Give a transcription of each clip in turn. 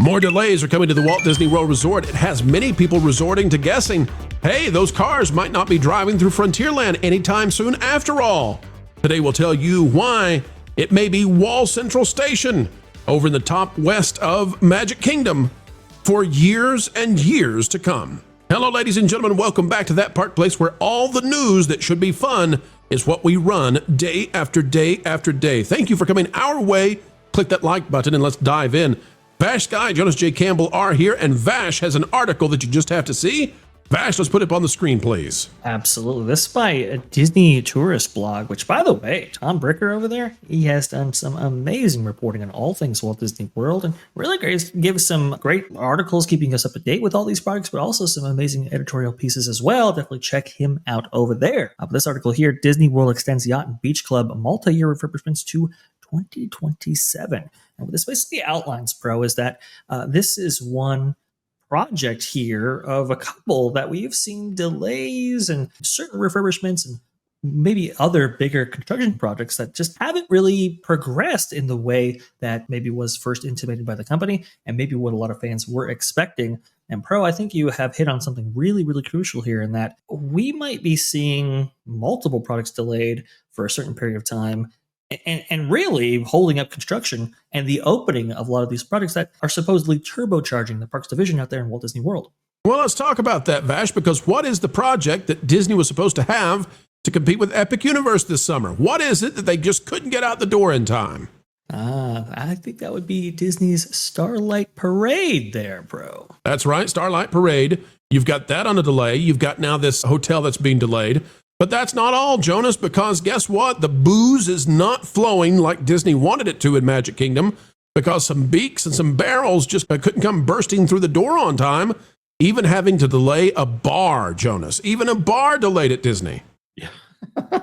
More delays are coming to the Walt Disney World Resort. It has many people resorting to guessing, hey, those cars might not be driving through Frontierland anytime soon after all. Today we'll tell you why it may be Wall Central Station over in the top west of Magic Kingdom for years and years to come. Hello, ladies and gentlemen. Welcome back to that park place where all the news that should be fun is what we run day after day after day. Thank you for coming our way. Click that like button and let's dive in. Vash Guy, Jonas J. Campbell are here, and Vash has an article that you just have to see. Vash, let's put it up on the screen, please. Absolutely. This is by a Disney tourist blog, which, by the way, Tom Bricker over there, he has done some amazing reporting on all things Walt Disney World, and really great, gives some great articles keeping us up to date with all these products, but also some amazing editorial pieces as well. Definitely check him out over there. But this article here, Disney World extends Yacht and Beach Club multi-year refurbishments to 2027. And what this basically outlines, Pro, is that this is one project here of a couple that we've seen delays and certain refurbishments and maybe other bigger construction projects that just haven't really progressed in the way that maybe was first intimated by the company and maybe what a lot of fans were expecting. And Pro, I think you have hit on something really, really crucial here in that we might be seeing multiple products delayed for a certain period of time and really holding up construction and the opening of a lot of these projects that are supposedly turbocharging the parks division out there in Walt Disney World. Well, let's talk about that, Vash, because what is the project that Disney was supposed to have to compete with Epic Universe this summer? What is it that they just couldn't get out the door in time? I think that would be Disney's Starlight Parade there, Pro. That's right, Starlight Parade. You've got that on a delay. You've got now this hotel that's being delayed. But that's not all, Jonas, because guess what? The booze is not flowing like Disney wanted it to in Magic Kingdom because some beaks and some barrels just couldn't come bursting through the door on time, even having to delay a bar, Jonas. Even a bar delayed at Disney. Yeah.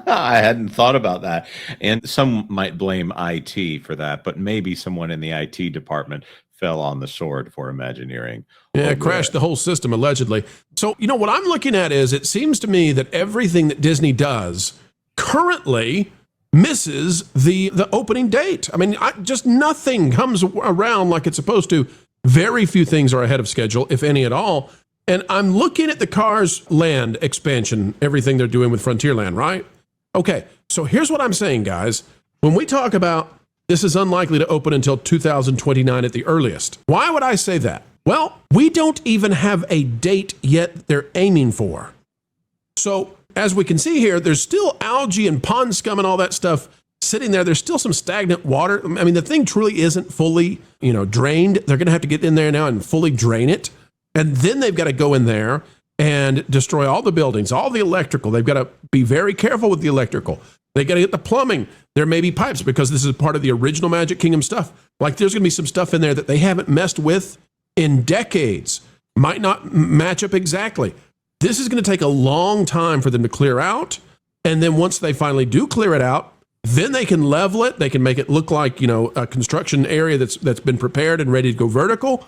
I hadn't thought about that. And some might blame IT for that, but maybe someone in the IT department fell on the sword for Imagineering. Yeah, crashed the whole system, allegedly. So, what I'm looking at is it seems to me that everything that Disney does currently misses the opening date. I mean, just nothing comes around like it's supposed to. Very few things are ahead of schedule, if any at all. And I'm looking at the Cars Land expansion, everything they're doing with Frontierland, right? Okay, so here's what I'm saying, guys. When we talk about this is unlikely to open until 2029 at the earliest. Why would I say that? Well, we don't even have a date yet they're aiming for. So as we can see here, there's still algae and pond scum and all that stuff sitting there. There's still some stagnant water. I mean, the thing truly isn't fully, drained. They're going to have to get in there now and fully drain it. And then they've got to go in there and destroy all the buildings, all the electrical. They've got to be very careful with the electrical. They got to get the plumbing. There may be pipes because this is part of the original Magic Kingdom stuff. Like there's going to be some stuff in there that they haven't messed with in decades. Might not match up exactly. This is going to take a long time for them to clear out. And then once they finally do clear it out, then they can level it. They can make it look like, a construction area that's been prepared and ready to go vertical.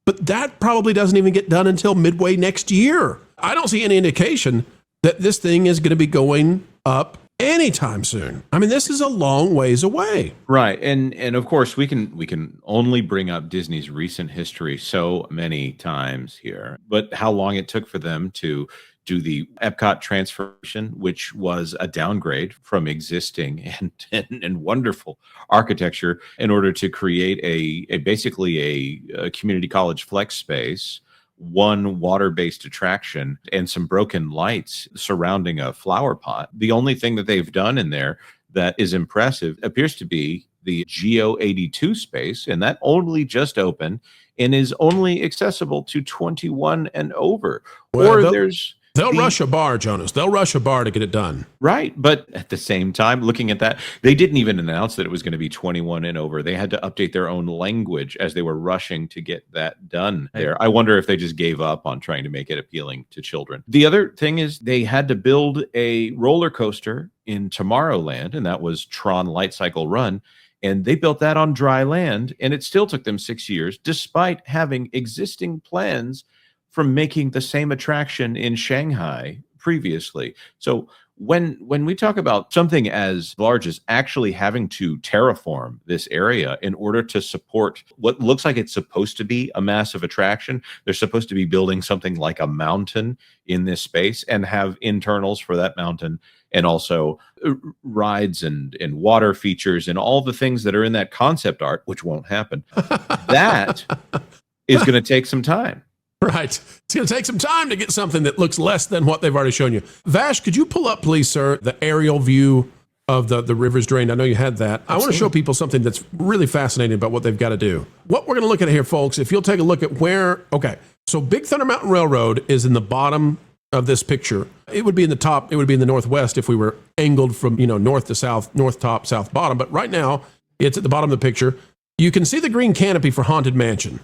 But that probably doesn't even get done until midway next year. I don't see any indication that this thing is going to be going up anytime soon. I mean, this is a long ways away. Right. And of course we can only bring up Disney's recent history so many times here, but how long it took for them to do the Epcot transformation, which was a downgrade from existing and wonderful architecture in order to create basically a community college flex space, one water-based attraction, and some broken lights surrounding a flower pot. The only thing that they've done in there that is impressive appears to be the Geo 82 space, and that only just opened and is only accessible to 21 and over. Well, they'll rush a bar, Jonas. They'll rush a bar to get it done. Right. But at the same time, looking at that, they didn't even announce that it was going to be 21 and over. They had to update their own language as they were rushing to get that done there. I wonder if they just gave up on trying to make it appealing to children. The other thing is they had to build a roller coaster in Tomorrowland, and that was Tron Light Cycle Run. And they built that on dry land, and it still took them 6 years, despite having existing plans from making the same attraction in Shanghai previously. So when we talk about something as large as actually having to terraform this area in order to support what looks like it's supposed to be a massive attraction, they're supposed to be building something like a mountain in this space and have internals for that mountain, and also rides and water features and all the things that are in that concept art, which won't happen. That is going to take some time. Right. It's going to take some time to get something that looks less than what they've already shown you. Vash, could you pull up, please, sir, the aerial view of the river's drained? I know you had that. I want to show people something that's really fascinating about what they've got to do. What we're going to look at here, folks, if you'll take a look at where, okay, so Big Thunder Mountain Railroad is in the bottom of this picture. It would be in the top, it would be in the northwest if we were angled from, north to south, north top, south bottom. But right now, it's at the bottom of the picture. You can see the green canopy for Haunted Mansion.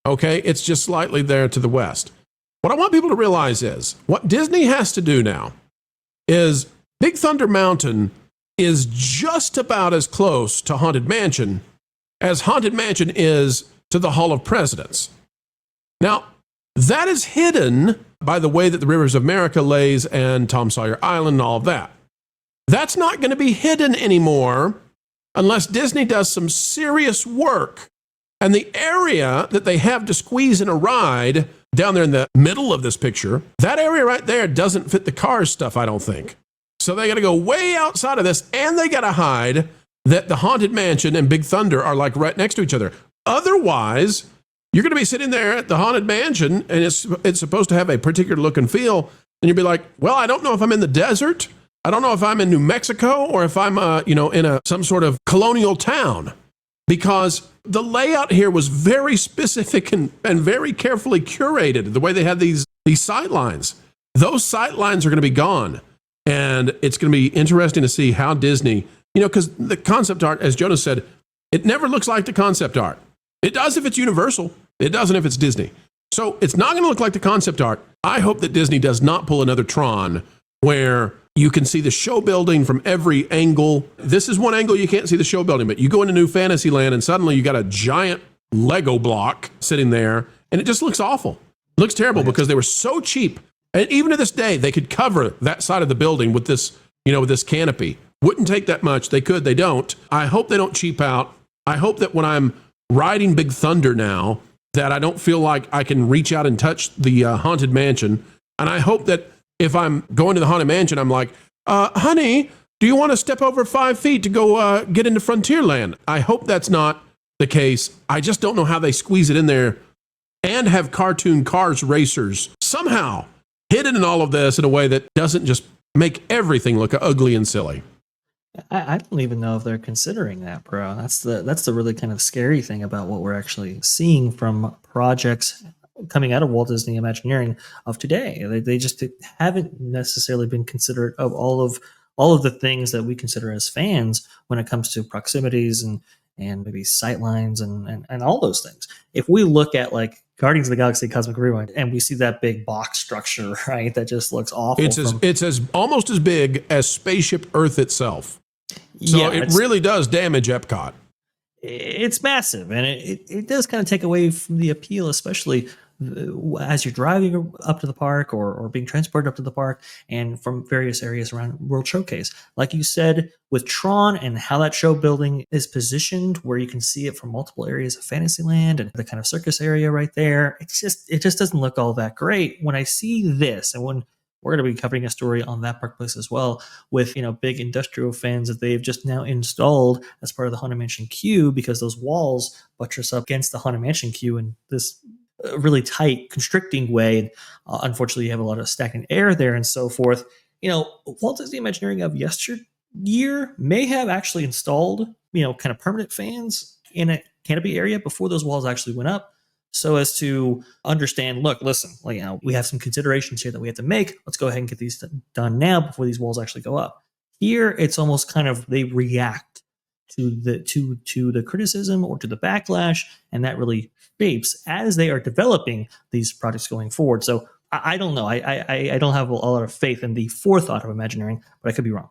Okay, it's just slightly there to the west. What I want people to realize is what Disney has to do now is Big Thunder Mountain is just about as close to Haunted Mansion as Haunted Mansion is to the Hall of Presidents. Now, that is hidden by the way that the Rivers of America lays and Tom Sawyer Island and all of that. That's not going to be hidden anymore unless Disney does some serious work. And the area that they have to squeeze in a ride down there in the middle of this picture, that area right there doesn't fit the Cars stuff, I don't think. So they got to go way outside of this, and they got to hide that the Haunted Mansion and Big Thunder are like right next to each other. Otherwise, you're going to be sitting there at the Haunted Mansion, and it's supposed to have a particular look and feel, and you'll be like, well, I don't know if I'm in the desert. I don't know if I'm in New Mexico or if I'm, in some sort of colonial town. Because the layout here was very specific and very carefully curated, the way they had these sight lines. Those sight lines are going to be gone. And it's going to be interesting to see how Disney, because the concept art, as Jonas said, it never looks like the concept art. It does if it's Universal. It doesn't if it's Disney. So it's not going to look like the concept art. I hope that Disney does not pull another Tron where you can see the show building from every angle. This is one angle you can't see the show building, but you go into New Fantasyland and suddenly you got a giant Lego block sitting there, and it just looks awful. It looks terrible because they were so cheap. And even to this day, they could cover that side of the building with this, with this canopy. Wouldn't take that much. They could, they don't. I hope they don't cheap out. I hope that when I'm riding Big Thunder now, that I don't feel like I can reach out and touch the Haunted Mansion. And I hope that if I'm going to the Haunted Mansion, I'm like, honey, do you want to step over 5 feet to go get into Frontierland? I hope that's not the case. I just don't know how they squeeze it in there and have cartoon cars racers somehow hidden in all of this in a way that doesn't just make everything look ugly and silly. I don't even know if they're considering that, bro. That's the really kind of scary thing about what we're actually seeing from projects coming out of Walt Disney Imagineering of today. They just haven't necessarily been considerate of all of the things that we consider as fans when it comes to proximities and maybe sightlines and all those things. If we look at like Guardians of the Galaxy Cosmic Rewind and we see that big box structure, right, that just looks awful. It's as almost as big as Spaceship Earth itself. So yeah, it really does damage Epcot. It's massive, and it does kind of take away from the appeal, especially as you're driving up to the park or being transported up to the park and from various areas around World Showcase. Like you said, with Tron and how that show building is positioned, where you can see it from multiple areas of Fantasyland and the kind of circus area right there, it just doesn't look all that great. When I see this, and when we're going to be covering a story on that park place as well with, big industrial fans that they've just now installed as part of the Haunted Mansion queue, because those walls buttress up against the Haunted Mansion queue in this really tight, constricting way. Unfortunately, you have a lot of stagnant air there and so forth. Walt Disney Imagineering of yesteryear may have actually installed, kind of permanent fans in a canopy area before those walls actually went up, so as to understand, look, listen, we have some considerations here that we have to make. Let's go ahead and get these done now before these walls actually go up. Here, it's almost kind of they react to the criticism or to the backlash, and that really shapes as they are developing these projects going forward. So I don't know. I don't have a lot of faith in the forethought of Imagineering, but I could be wrong.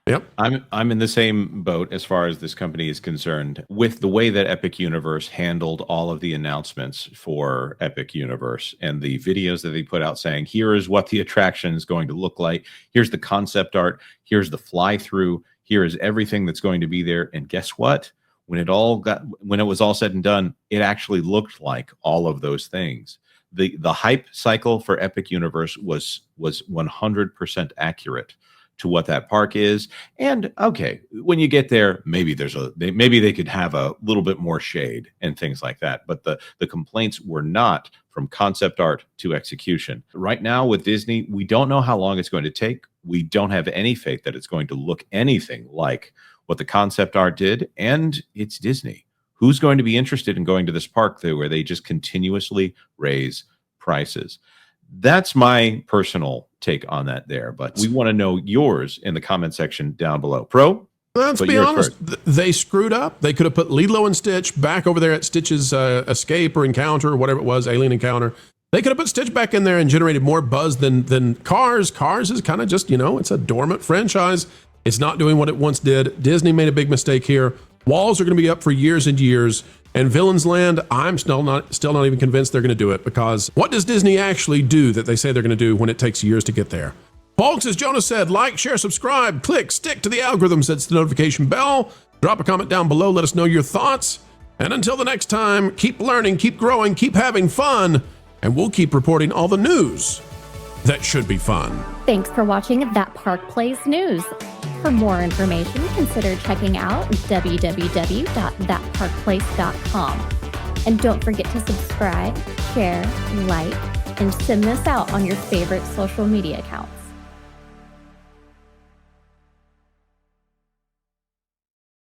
Yep. I'm in the same boat as far as this company is concerned with the way that Epic Universe handled all of the announcements for Epic Universe and the videos that they put out saying, here is what the attraction is going to look like. Here's the concept art. Here's the fly through. Here is everything that's going to be there. And guess what? When it was all said and done, it actually looked like all of those things. The hype cycle for Epic Universe was 100% accurate to what that park is. And okay, when you get there, maybe they could have a little bit more shade and things like that. But the complaints were not from concept art to execution. Right now with Disney, we don't know how long it's going to take. We don't have any faith that it's going to look anything like what the concept art did. And it's Disney. Who's going to be interested in going to this park where they just continuously raise prices? That's my personal take on that there, but we want to know yours in the comment section down below. Pro? Let's be honest, they screwed up. They could have put Lilo and Stitch back over there at Stitch's Escape or Encounter or whatever it was, Alien Encounter. They could have put Stitch back in there and generated more buzz than Cars. Cars is kind of just, it's a dormant franchise. It's not doing what it once did. Disney made a big mistake here. Walls are going to be up for years and years. And Villains Land, I'm still not even convinced they're going to do it, because what does Disney actually do that they say they're going to do when it takes years to get there? Folks, as Jonas said, like, share, subscribe, click, stick to the algorithm, sets the notification bell, drop a comment down below, let us know your thoughts. And until the next time, keep learning, keep growing, keep having fun, and we'll keep reporting all the news that should be fun. Thanks for watching That Park Plays News. For more information, consider checking out www.thatparkplace.com. And don't forget to subscribe, share, like, and send this out on your favorite social media account.